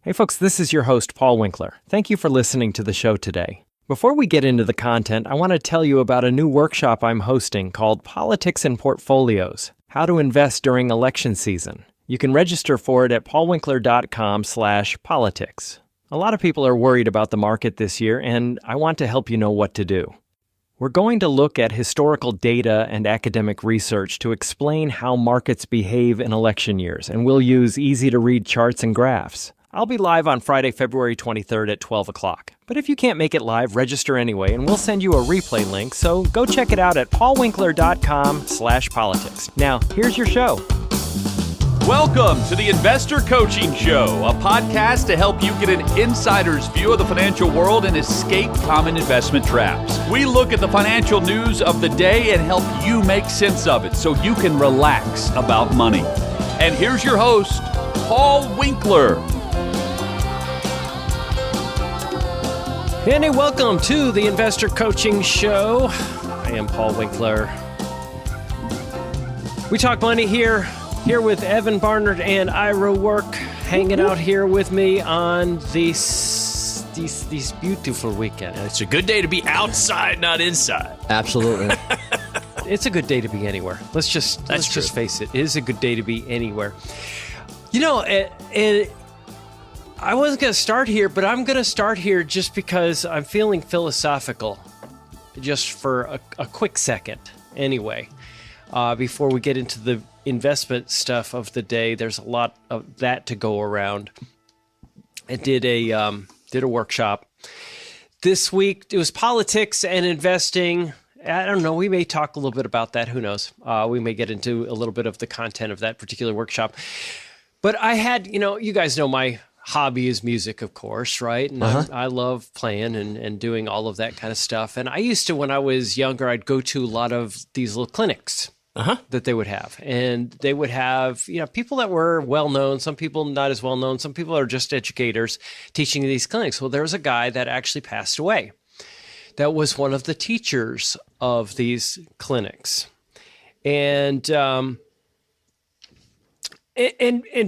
Hey folks, this is your host, Paul Winkler. Thank you for listening to the show today. Before we get into the content, I want to tell you about a new workshop I'm hosting called Politics and Portfolios: How to Invest During Election Season. You can register for it at paulwinkler.com/politics. A lot of people are worried about the market this year, and I want to help you know what to do. We're going to look at historical data and academic research to explain how markets behave in election years, and we'll use easy-to-read charts and graphs. I'll be live on Friday, February 23rd at 12 o'clock. But if you can't make it live, register anyway, and we'll send you a replay link, so go check it out at paulwinkler.com/politics. Now, here's your show. Welcome to the Investor Coaching Show, a podcast to help you get an insider's view of the financial world and escape common investment traps. We look at the financial news of the day and help you make sense of it so you can relax about money. And here's your host, Paul Winkler. And welcome to the Investor Coaching Show. I am Paul Winkler. We talk money here with Evan Barnard and Ira Work, hanging out here with me on these beautiful weekend. It's a good day to be outside, not inside. Absolutely. It's a good day to be anywhere. Let's just face it. It is a good day to be anywhere. You know, I wasn't going to start here, but I'm going to start here just because I'm feeling philosophical, just for a quick second anyway. Before we get into the investment stuff of the day, there's a lot of that to go around. I did a workshop this week. It was politics and investing. I don't know. We may talk a little bit about that. Who knows? We may get into a little bit of the content of that particular workshop. But I had, you guys know my hobby is music, of course, right? And I love playing and doing all of that kind of stuff. And I used to, when I was younger, I'd go to a lot of these little clinics that they would have. And they would have, people that were well-known, some people not as well-known, some people are just educators teaching these clinics. Well, there was a guy that actually passed away that was one of the teachers of these clinics. And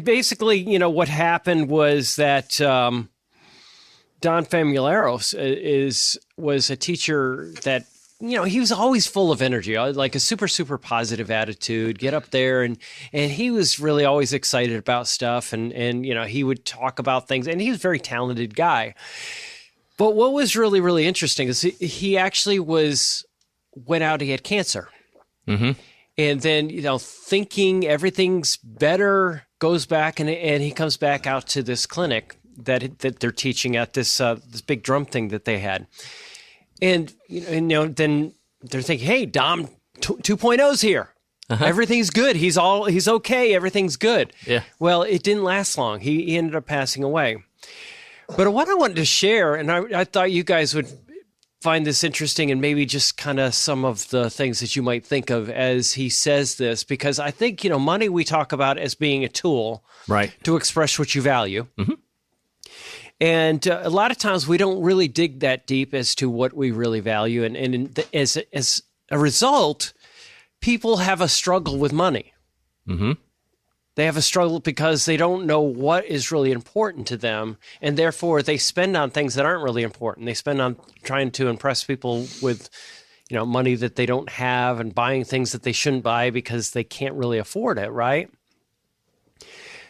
basically, what happened was that Don Famularo was a teacher that, he was always full of energy, like a super, super positive attitude, get up there. And he was really always excited about stuff. And he would talk about things. And he was a very talented guy. But what was really, really interesting is he actually went out, he had cancer. Mm-hmm. And then, thinking everything's better, goes back and he comes back out to this clinic that they're teaching at this big drum thing that they had. And, then they're thinking, hey, Dom 2.0's here. Everything's good. He's okay. Everything's good. Yeah. Well, it didn't last long. He ended up passing away. But what I wanted to share, and I thought you guys would find this interesting and maybe just kind of some of the things that you might think of as he says this, because I think, money we talk about as being a tool to express what you value. Mm-hmm. And a lot of times we don't really dig that deep as to what we really value. And as a result, people have a struggle with money. Mm-hmm. They have a struggle because they don't know what is really important to them, and therefore they spend on things that aren't really important. They spend on trying to impress people with, money that they don't have and buying things that they shouldn't buy because they can't really afford it, right?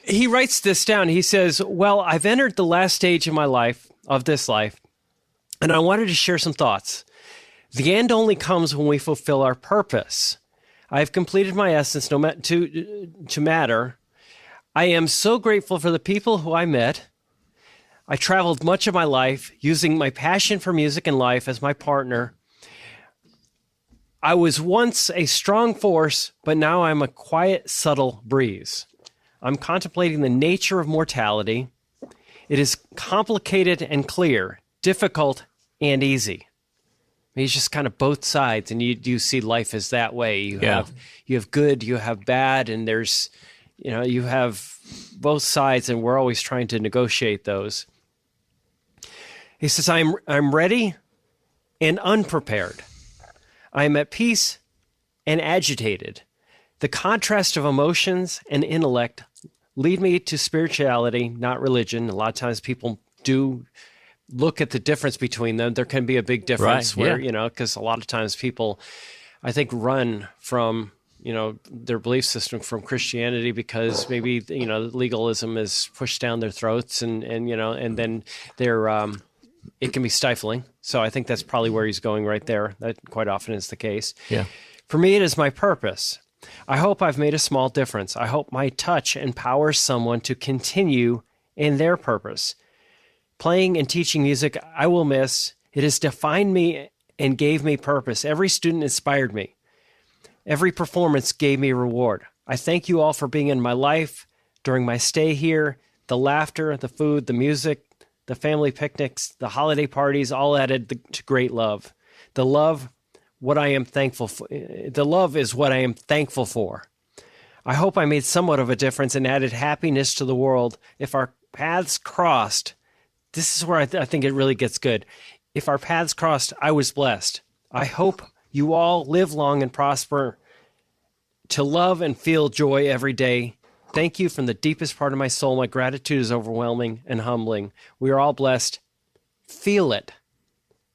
He writes this down. He says, well, I've entered the last stage of this life, and I wanted to share some thoughts. The end only comes when we fulfill our purpose. I have completed my essence to matter. I am so grateful for the people who I met. I traveled much of my life using my passion for music and life as my partner. I was once a strong force, but now I'm a quiet, subtle breeze. I'm contemplating the nature of mortality. It is complicated and clear, difficult and easy. He's just kind of both sides, and you see life as that way. You have good, you have bad, and there's, you have both sides, and we're always trying to negotiate those. He says, I'm ready and unprepared. I am at peace and agitated. The contrast of emotions and intellect lead me to spirituality, not religion. A lot of times people do look at the difference between them. There can be a big difference Right, where, yeah. because a lot of times people, I think, run from, their belief system from Christianity because maybe, legalism is pushed down their throats and then they're, it can be stifling. So I think that's probably where he's going right there. That quite often is the case. Yeah. For me, it is my purpose. I hope I've made a small difference. I hope my touch empowers someone to continue in their purpose. Playing and teaching music, I will miss. It has defined me and gave me purpose. Every student inspired me. Every performance gave me reward. I thank you all for being in my life during my stay here. The laughter, the food, the music, the family picnics, the holiday parties, all added to great love. The love, what I am thankful for. The love is what I am thankful for. I hope I made somewhat of a difference and added happiness to the world. If our paths crossed, this is where I think it really gets good. If our paths crossed, I was blessed. I hope you all live long and prosper, to love and feel joy every day. Thank you from the deepest part of my soul. My gratitude is overwhelming and humbling. We are all blessed. Feel it.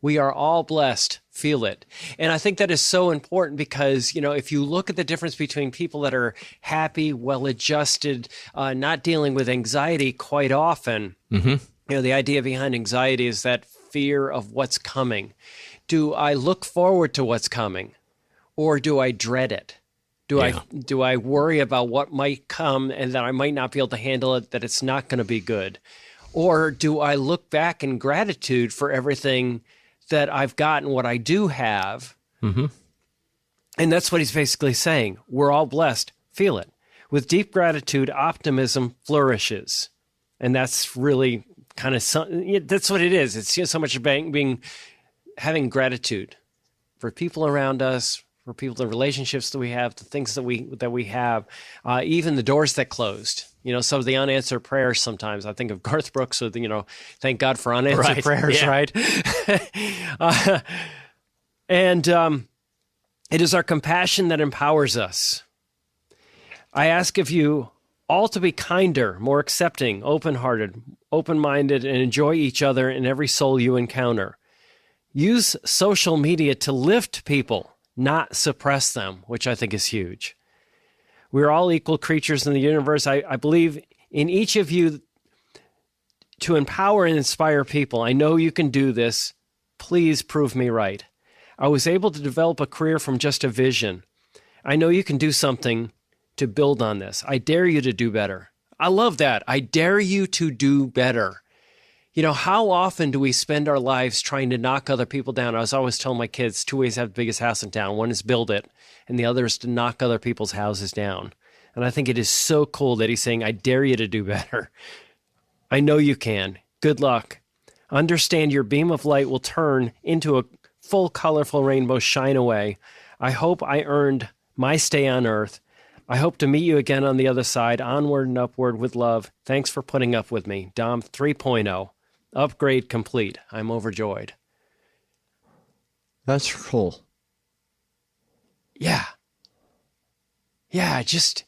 We are all blessed. Feel it. And I think that is so important because, if you look at the difference between people that are happy, well-adjusted, not dealing with anxiety quite often, the idea behind anxiety is that fear of what's coming. Do I look forward to what's coming or do I dread it? Do I worry about what might come and that I might not be able to handle it, that it's not going to be good? Or do I look back in gratitude for everything that I've gotten, what I do have? Mm-hmm. And that's what he's basically saying. We're all blessed. Feel it. With deep gratitude, optimism flourishes. And that's really kind of, that's what it is. It's so much about having gratitude for people around us, for people, the relationships that we have, the things that we have, even the doors that closed. Some of the unanswered prayers sometimes. I think of Garth Brooks with, thank God for unanswered prayers, right? And it is our compassion that empowers us. I ask of you all to be kinder, more accepting, open-hearted, open-minded, and enjoy each other in every soul you encounter. Use social media to lift people, not suppress them, which I think is huge. We're all equal creatures in the universe. I believe in each of you to empower and inspire people. I know you can do this. Please prove me right. I was able to develop a career from just a vision. I know you can do something to build on this. I dare you to do better. I love that. I dare you to do better. How often do we spend our lives trying to knock other people down? I was always telling my kids, 2 ways to have the biggest house in town. One is build it, and the other is to knock other people's houses down. And I think it is so cool that he's saying, I dare you to do better. I know you can. Good luck. Understand your beam of light will turn into a full colorful rainbow shine away. I hope I earned my stay on earth. I hope to meet you again on the other side, onward and upward with love. Thanks for putting up with me. Dom 3.0. Upgrade complete. I'm overjoyed. That's cool. Yeah. Yeah, just,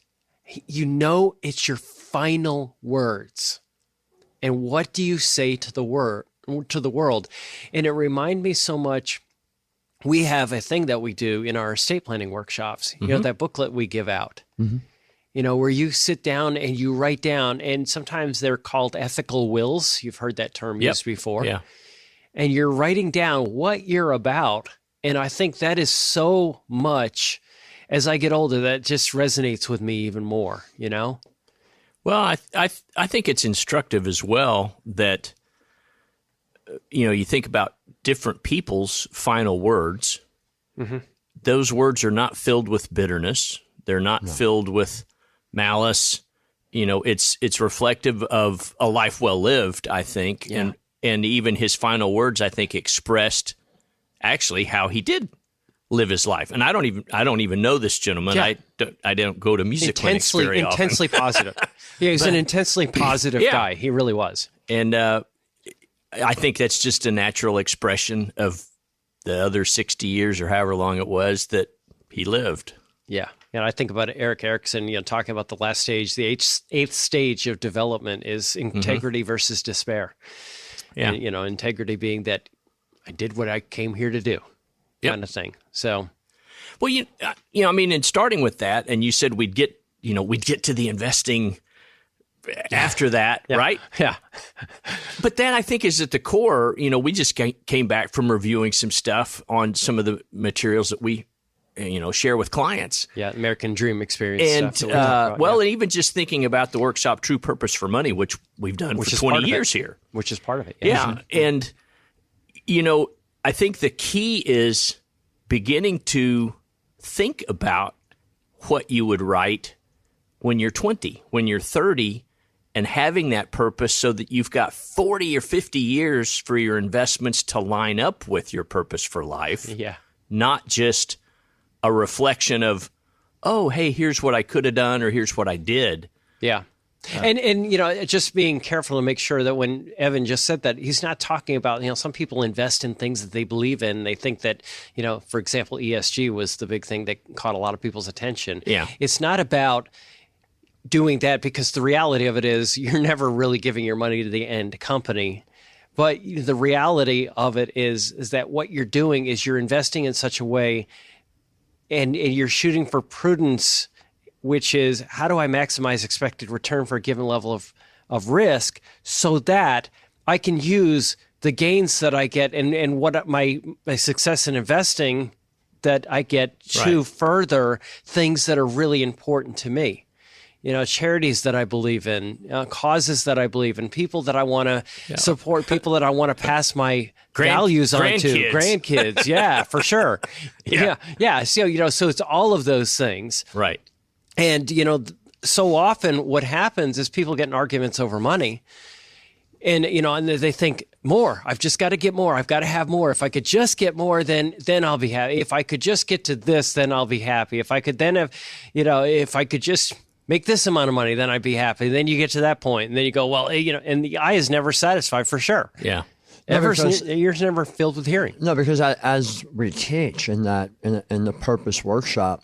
it's your final words. And what do you say to the world? And it reminded me so much. We have a thing that we do in our estate planning workshops, that booklet we give out, where you sit down and you write down, and sometimes they're called ethical wills. You've heard that term used before. Yeah. And you're writing down what you're about. And I think that is so much, as I get older, that just resonates with me even more, Well, I think it's instructive as well that, you think about different people's final words. Mm-hmm. Those words are not filled with bitterness. They're not filled with malice. It's reflective of a life well lived, I think. Yeah. And even his final words, I think, expressed actually how he did live his life. And I don't even know this gentleman. Yeah. I don't go to music clinics very often. Intensely positive. Yeah, he's an intensely positive guy. He really was. And I think that's just a natural expression of the other 60 years or however long it was that he lived. Yeah. I think about Eric Erickson, talking about the last stage, the eighth stage of development is integrity versus despair. Yeah. And, integrity being that I did what I came here to do, kind of thing. So, well, and starting with that, and you said we'd get to the investing after that, right? Yeah. But that, I think, is at the core. We just came back from reviewing some stuff on some of the materials that we, share with clients. Yeah, American Dream experience. And, stuff that we talk about, and even just thinking about the workshop True Purpose for Money, which we've done for 20 years here. Which is part of it. Yeah. And, I think the key is beginning to think about what you would write when you're 20, when you're 30, and having that purpose so that you've got 40 or 50 years for your investments to line up with your purpose for life. Yeah. Not just a reflection of, oh, hey, here's what I could have done or here's what I did. Yeah. And just being careful to make sure that when Evan just said that, he's not talking about, some people invest in things that they believe in. They think that, for example, ESG was the big thing that caught a lot of people's attention. Yeah. It's not about doing that, because the reality of it is you're never really giving your money to the end company. But the reality of it is that what you're doing is you're investing in such a way, and you're shooting for prudence, which is, how do I maximize expected return for a given level of risk so that I can use the gains that I get and what my success in investing that I get to further things that are really important to me. Charities that I believe in, causes that I believe in, people that I want to support, people that I want to pass my values on to, grandkids. Yeah, for sure. Yeah. So it's all of those things. Right. And, so often what happens is people get in arguments over money, and, and they think, more, I've just got to get more. I've got to have more. If I could just get more, then I'll be happy. If I could just get to this, then I'll be happy. If I could then have, if I could just make this amount of money, then I'd be happy. Then you get to that point, and then you go, well, and the eye is never satisfied, for sure. Yeah. Ears never filled with hearing. No, because as we teach in the purpose workshop,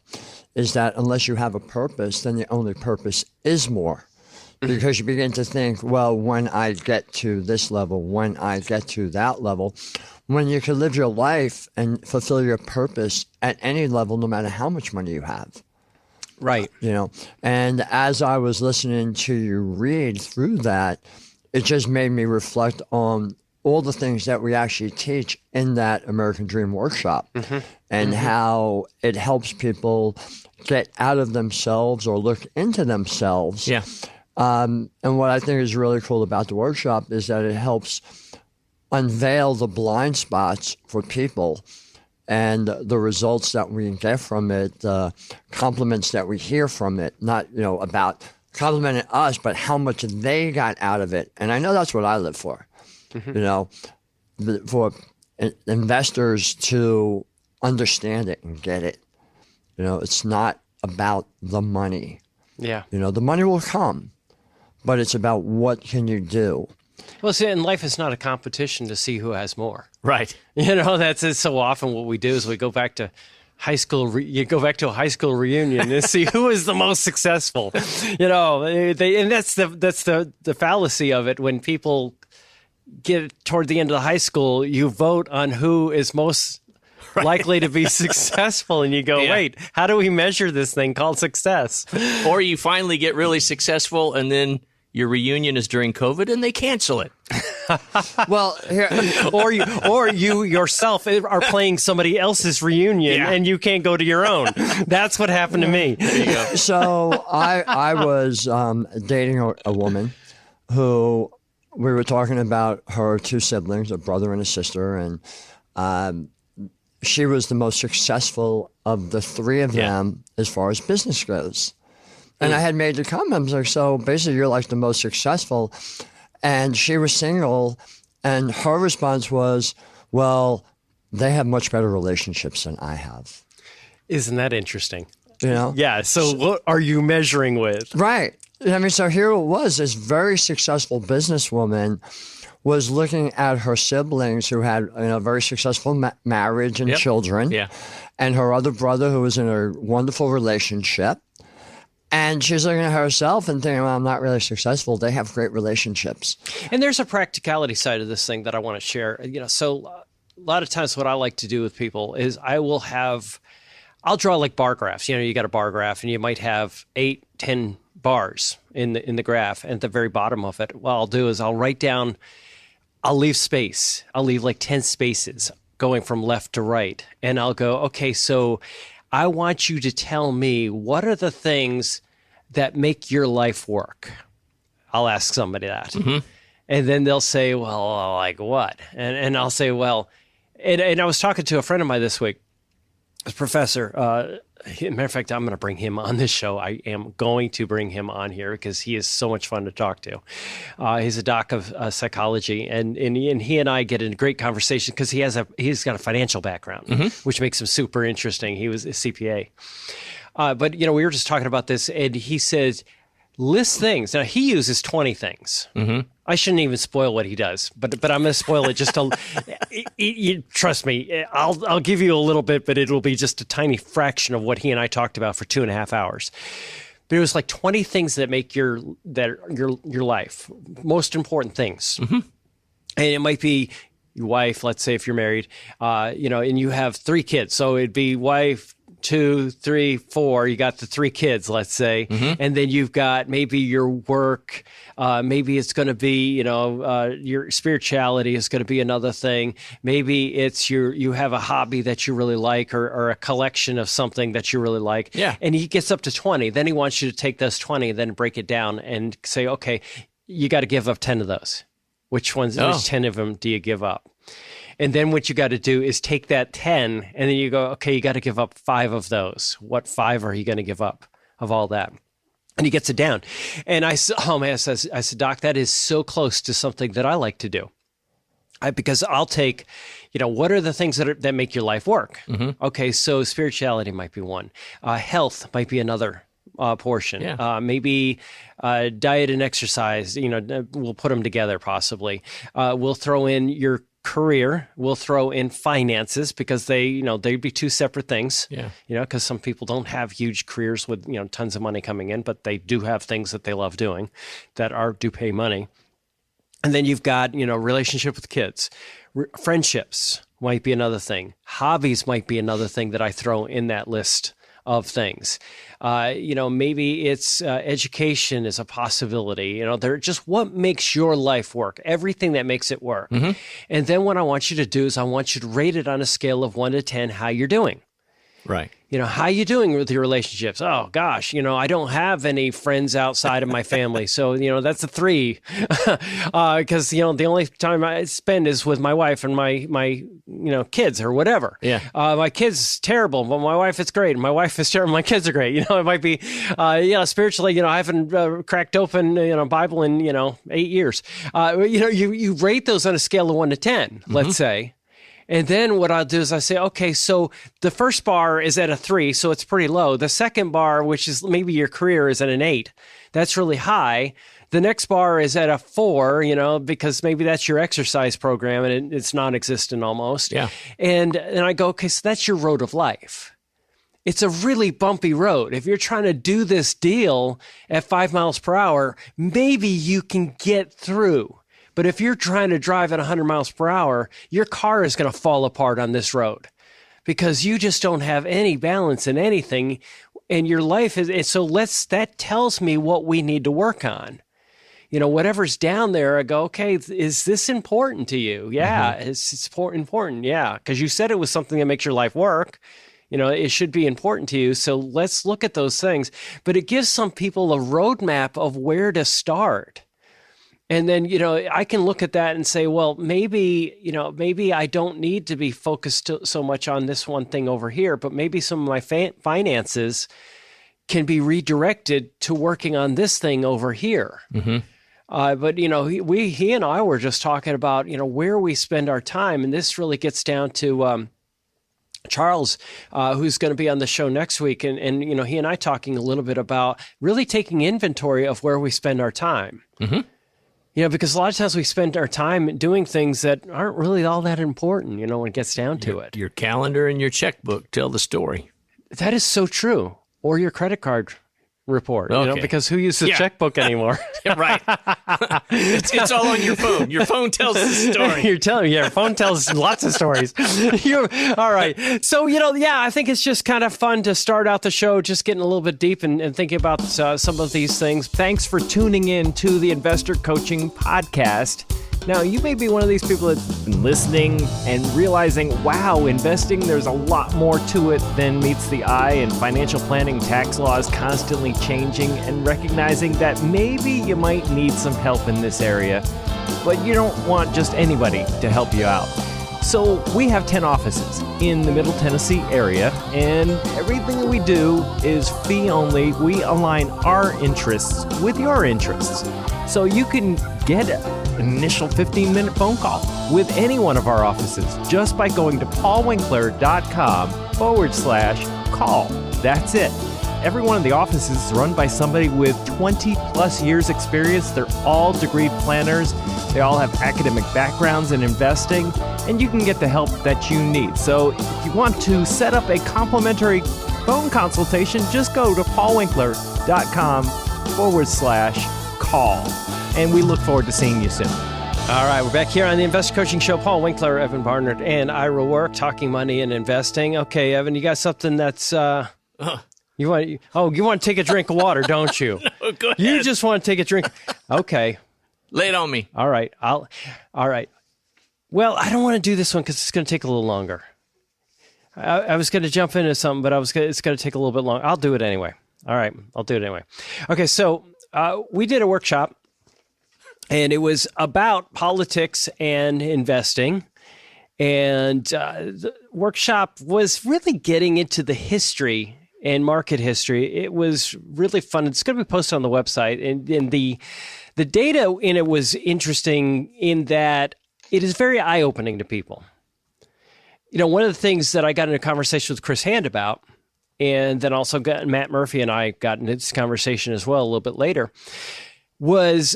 is that unless you have a purpose, then the only purpose is more. Because you begin to think, well, when I get to this level, when I get to that level, when you can live your life and fulfill your purpose at any level, no matter how much money you have. Right. And as I was listening to you read through that, it just made me reflect on all the things that we actually teach in that American Dream workshop, and how it helps people get out of themselves or look into themselves. Yeah. And what I think is really cool about the workshop is that it helps unveil the blind spots for people and the results that we get from it, compliments that we hear from it, not, about complimenting us, but how much they got out of it. And I know that's what I live for, for investors to understand it and get it. It's not about the money. Yeah. The money will come, but it's about what can you do. Well, see, and life is not a competition to see who has more. Right. That's so often what we do is we go back to high school. You go back to a high school reunion and see who is the most successful. And that's the fallacy of it. When people get toward the end of the high school, you vote on who is most likely to be successful, and you go, wait, how do we measure this thing called success? Or you finally get really successful, and then your reunion is during COVID, and they cancel it. Well, here, or you yourself are playing somebody else's reunion, and you can't go to your own. That's what happened to me. There you go. So I was dating a woman who, we were talking about her two siblings, a brother and a sister, and she was the most successful of the three of them as far as business goes. And I had made the comment, I was like, so basically you're like the most successful. And she was single, and her response was, well, they have much better relationships than I have. Isn't that interesting? Yeah, so what are you measuring with? Right. I mean, so here it was, this very successful businesswoman was looking at her siblings who had a very successful marriage and children, and her other brother who was in a wonderful relationship. And she's looking at herself and thinking, well, I'm not really successful. They have great relationships. And there's a practicality side of this thing that I want to share. So a lot of times what I like to do with people is I'll draw like bar graphs. You got a bar graph and you might have 8, 10 bars in the graph. And at the very bottom of it, what I'll do is I'll leave space. I'll leave like 10 spaces going from left to right. And I'll go, okay, so I want you to tell me what are the things that make your life work. I'll ask somebody that. Mm-hmm. And then they'll say, well, like what? And I'll say, well, and I was talking to a friend of mine this week, a professor. Matter of fact, I'm going to bring him on this show. I am going to bring him on here because he is so much fun to talk to. He's a doc of psychology, and he and I get in a great conversation because he's got a financial background, which makes him super interesting. He was a CPA. But we were just talking about this, and he said, list things. Now, he uses 20 things. Mm-hmm. I shouldn't even spoil what he does, but I'm going to spoil it just you trust me. I'll give you a little bit, but it'll be just a tiny fraction of what he and I talked about for 2.5 hours. But it was like 20 things that make your life, most important things. Mm-hmm. And it might be your wife, let's say if you're married, and you have 3 kids. So it'd be wife, 2, 3, 4, you got the 3 kids, let's say, and then you've got maybe your work, maybe it's going to be, your spirituality is going to be another thing. Maybe it's you have a hobby that you really like or a collection of something that you really like. Yeah. And he gets up to 20. Then he wants you to take those 20, then break it down and say, okay, you got to give up 10 of those. Which 10 of them do you give up? And then what you got to do is take that 10 and then you go, okay, you got to give up 5 of those. What 5 are you going to give up of all that? And he gets it down. And I said, I said, Doc, that is so close to something that I like to do. Because I'll take, what are the things that make your life work? Mm-hmm. Okay, so spirituality might be one. Health might be another portion. Yeah. Maybe diet and exercise, we'll put them together possibly. We'll throw in your career, we'll throw in finances because they'd be 2 separate things. Yeah. Because some people don't have huge careers with, tons of money coming in, but they do have things that they love doing that do pay money. And then you've got, relationship with kids. Friendships might be another thing. Hobbies might be another thing that I throw in that list of things. Maybe it's education is a possibility. They're just what makes your life work, everything that makes it work. Mm-hmm. And then what I want you to do is I want you to rate it on a scale of 1 to 10, how you're doing. Right. How you doing with your relationships? Oh gosh, I don't have any friends outside of my family. So, that's a 3. Because, the only time I spend is with my wife and my kids or whatever. Yeah. My kids terrible, but my wife is great. My wife is terrible. My kids are great. It might be, spiritually, I haven't cracked open, Bible in, 8 years. You rate those on a scale of 1 to 10, let's say. And then what I'll do is I say, okay, so the first bar is at a 3, so it's pretty low. The second bar, which is maybe your career, is at an 8. That's really high. The next bar is at a 4, because maybe that's your exercise program and it's non-existent almost. Yeah. And I go, okay, so that's your road of life. It's a really bumpy road. If you're trying to do this deal at 5 miles per hour, maybe you can get through. But if you're trying to drive at 100 miles per hour, your car is going to fall apart on this road because you just don't have any balance in anything. And your life is, so that tells me what we need to work on. Whatever's down there, I go, okay, is this important to you? Yeah, it's important. Yeah, because you said it was something that makes your life work. It should be important to you. So let's look at those things. But it gives some people a roadmap of where to start. And then, I can look at that and say, well, maybe I don't need to be focused so much on this one thing over here, but maybe some of my finances can be redirected to working on this thing over here. Mm-hmm. But, he and I were just talking about, where we spend our time. And this really gets down to, Charles, who's going to be on the show next week. And he and I talking a little bit about really taking inventory of where we spend our time. Mm-hmm. Because a lot of times we spend our time doing things that aren't really all that important, when it gets down to it. Your calendar and your checkbook tell the story. That is so true. Or your credit card report, Okay. because who uses a checkbook anymore? Right. It's all on your phone. Your phone tells the story. You're telling me, your phone tells lots of stories. All right. So, I think it's just kind of fun to start out the show, just getting a little bit deep and thinking about some of these things. Thanks for tuning in to the Investor Coaching Podcast. Now, you may be one of these people that's been listening and realizing, wow, investing, there's a lot more to it than meets the eye, and financial planning, tax laws constantly changing, and recognizing that maybe you might need some help in this area, but you don't want just anybody to help you out. So we have 10 offices in the Middle Tennessee area, and everything that we do is fee only. We align our interests with your interests. So you can get an initial 15-minute phone call with any one of our offices just by going to paulwinkler.com/call. That's it. Every one of the offices is run by somebody with 20 plus years experience. They're all degreed planners. They all have academic backgrounds in investing, and you can get the help that you need. So if you want to set up a complimentary phone consultation, just go to paulwinkler.com/call. And we look forward to seeing you soon. All right, we're back here on the Investor Coaching Show. Paul Winkler, Evan Barnard, and Ira Work, talking money and investing. Okay, Evan, you got something that's you want to take a drink of water, don't you? No, go ahead. You just want to take a drink. Okay. Lay it on me. All right. All right. Well, I don't want to do this one because it's going to take a little longer. I was going to jump into something, but it's going to take a little bit long. I'll do it anyway. All right. I'll do it anyway. Okay. So we did a workshop, and it was about politics and investing. And the workshop was really getting into the history and market history. It was really fun. It's going to be posted on the website. And the data in it was interesting in that it is very eye-opening to people. One of the things that I got in a conversation with Chris Hand about, and then also Matt Murphy and I got into this conversation as well a little bit later, was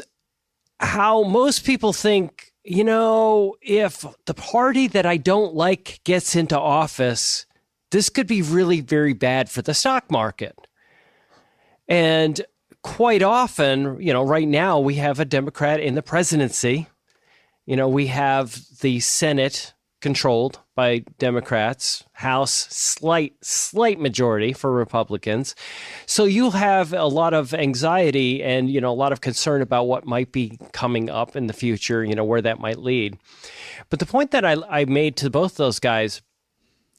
how most people think, if the party that I don't like gets into office, this could be really very bad for the stock market. And quite often, right now we have a Democrat in the presidency. We have the Senate controlled by Democrats, House slight majority for Republicans. So you'll have a lot of anxiety and, a lot of concern about what might be coming up in the future, where that might lead. But the point that I made to both those guys,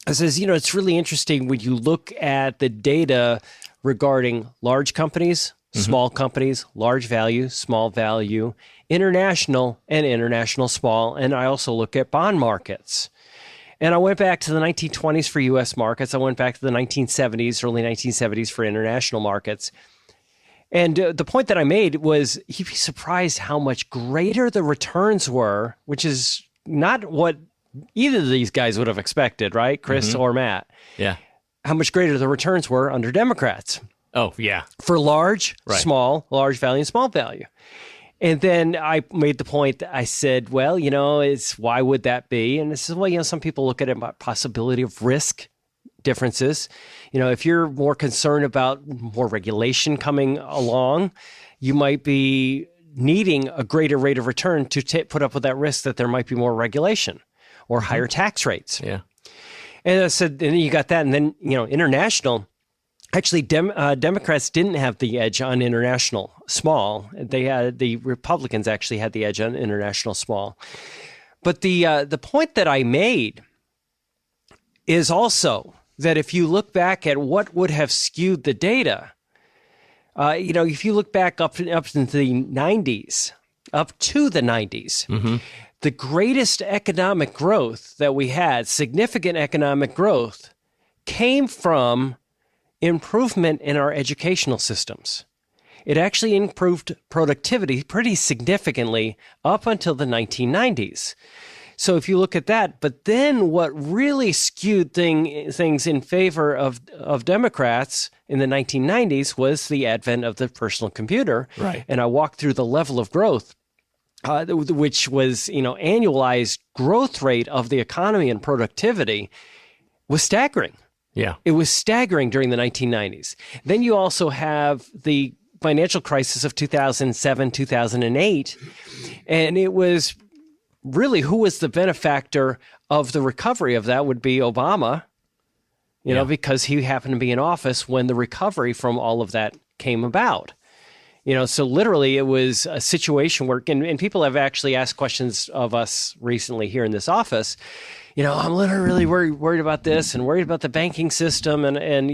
I says, it's really interesting when you look at the data regarding large companies, small companies, large value, small value, international and international small. And I also look at bond markets. And I went back to the 1920s for U.S. markets. I went back to the 1970s, early 1970s for international markets. And the point that I made was you'd be surprised how much greater the returns were, which is not what either of these guys would have expected, right? Chris or Matt. Yeah. How much greater the returns were under Democrats. Oh, yeah. For large, Right. small, large value, and small value. And then I made the point that I said, well, it's why would that be? And I said, well, some people look at it about possibility of risk differences. If you're more concerned about more regulation coming along, you might be needing a greater rate of return to put up with that risk that there might be more regulation or higher tax rates. Yeah. And I said, and then you got that. And then, international. Actually, Democrats didn't have the edge on international small. The Republicans actually had the edge on international small. But the point that I made is also that if you look back at what would have skewed the data, if you look back up into the 90s, the greatest economic growth that we had, significant economic growth, came from improvement in our educational systems. It actually improved productivity pretty significantly up until the 1990s. So if you look at that, but then what really skewed things in favor of Democrats in the 1990s was the advent of the personal computer. Right. And I walked through the level of growth, which was, annualized growth rate of the economy and productivity was staggering. Yeah. It was staggering during the 1990s. Then you also have the financial crisis of 2007, 2008. And it was really who was the benefactor of the recovery of that would be Obama, because he happened to be in office when the recovery from all of that came about. So literally it was a situation where, and people have actually asked questions of us recently here in this office, I'm literally really worried about this and worried about the banking system. And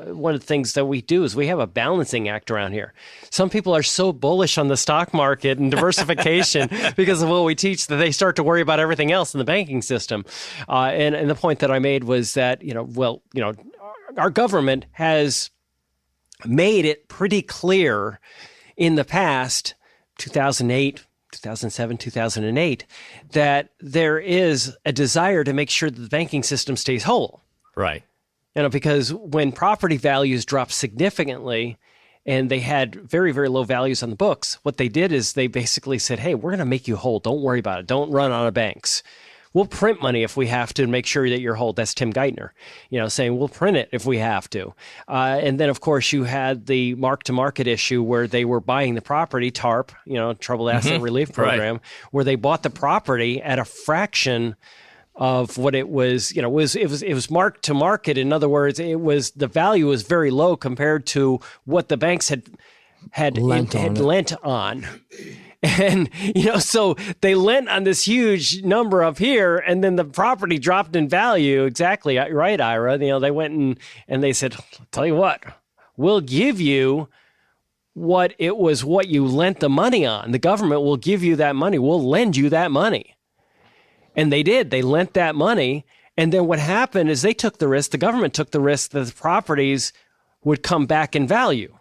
one of the things that we do is we have a balancing act around here. Some people are so bullish on the stock market and diversification because of what we teach that they start to worry about everything else in the banking system. And the point that I made was that, our government has made it pretty clear in the past, 2008, 2007, 2008, that there is a desire to make sure that the banking system stays whole. Right. Because when property values dropped significantly and they had very, very low values on the books, what they did is they basically said, hey, we're going to make you whole. Don't worry about it. Don't run out of banks. We'll print money if we have to make sure that you're whole. That's Tim Geithner, saying we'll print it if we have to. And then, of course, you had the mark-to-market issue where they were buying the property, TARP, Troubled Asset Relief Program, where they bought the property at a fraction of what it was. It was mark-to-market. In other words, the value was very low compared to what the banks had lent on. And, so they lent on this huge number up here, and then the property dropped in value. Exactly right, Ira. They went and they said, tell you what, we'll give you what you lent the money on. The government will give you that money. We'll lend you that money. And they did. They lent that money. And then what happened is they took the risk. The government took the risk that the properties would come back in value.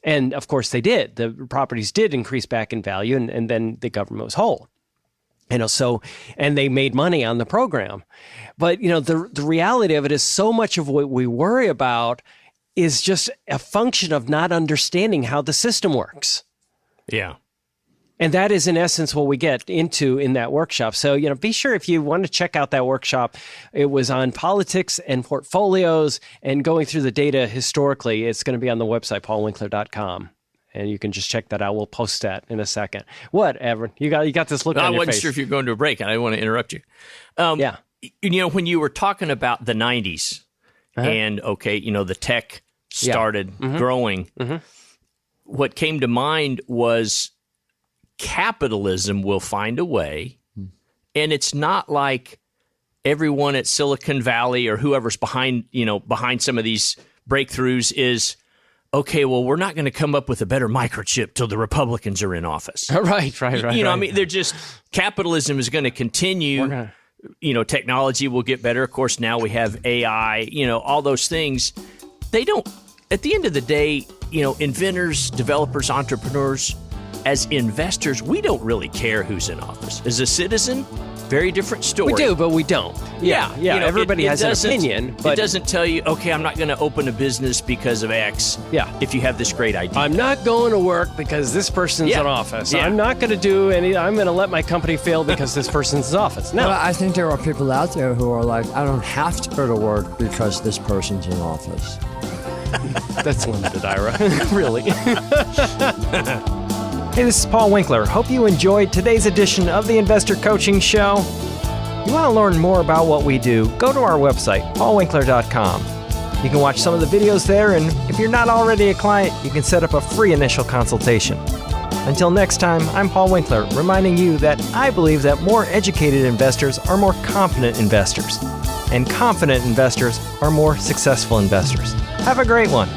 And of course they did. The properties did increase back in value, and then the government was whole. And they made money on the program. But, the reality of it is so much of what we worry about is just a function of not understanding how the system works. Yeah. And that is, in essence, what we get into in that workshop. So, be sure if you want to check out that workshop, it was on politics and portfolios and going through the data historically. It's going to be on the website, paulwinkler.com. And you can just check that out. We'll post that in a second. What, Everett? You got this look on your face. I wasn't sure if you're going to a break, and I didn't want to interrupt you. Yeah. When you were talking about the 90s and, the tech started growing, what came to mind was capitalism will find a way, and it's not like everyone at Silicon Valley or whoever's behind some of these breakthroughs is, okay, well, we're not going to come up with a better microchip till the Republicans are in office. Right. They're just, capitalism is going to continue. Technology will get better. Of course, now we have AI, all those things. They don't, at the end of the day, inventors, developers, entrepreneurs, as investors, we don't really care who's in office. As a citizen, very different story. We do, but we don't. Yeah. Everybody has an opinion. But it doesn't tell you, okay, I'm not going to open a business because of X. Yeah. If you have this great idea. I'm not going to work because this person's in office. Yeah. I'm not going to do I'm going to let my company fail because this person's in office. No. Well, I think there are people out there who are like, I don't have to go to work because this person's in office. That's limited, Ira. Really. Hey, this is Paul Winkler. Hope you enjoyed today's edition of the Investor Coaching Show. You want to learn more about what we do, go to our website, paulwinkler.com. You can watch some of the videos there, and if you're not already a client, you can set up a free initial consultation. Until next time, I'm Paul Winkler, reminding you that I believe that more educated investors are more confident investors, and confident investors are more successful investors. Have a great one.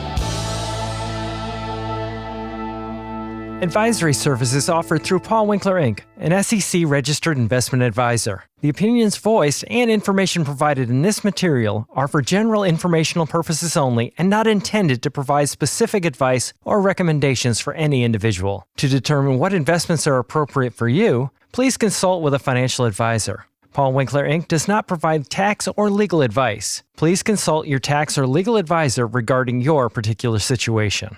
Advisory services offered through Paul Winkler Inc., an SEC-registered investment advisor. The opinions voiced and information provided in this material are for general informational purposes only and not intended to provide specific advice or recommendations for any individual. To determine what investments are appropriate for you, please consult with a financial advisor. Paul Winkler Inc. does not provide tax or legal advice. Please consult your tax or legal advisor regarding your particular situation.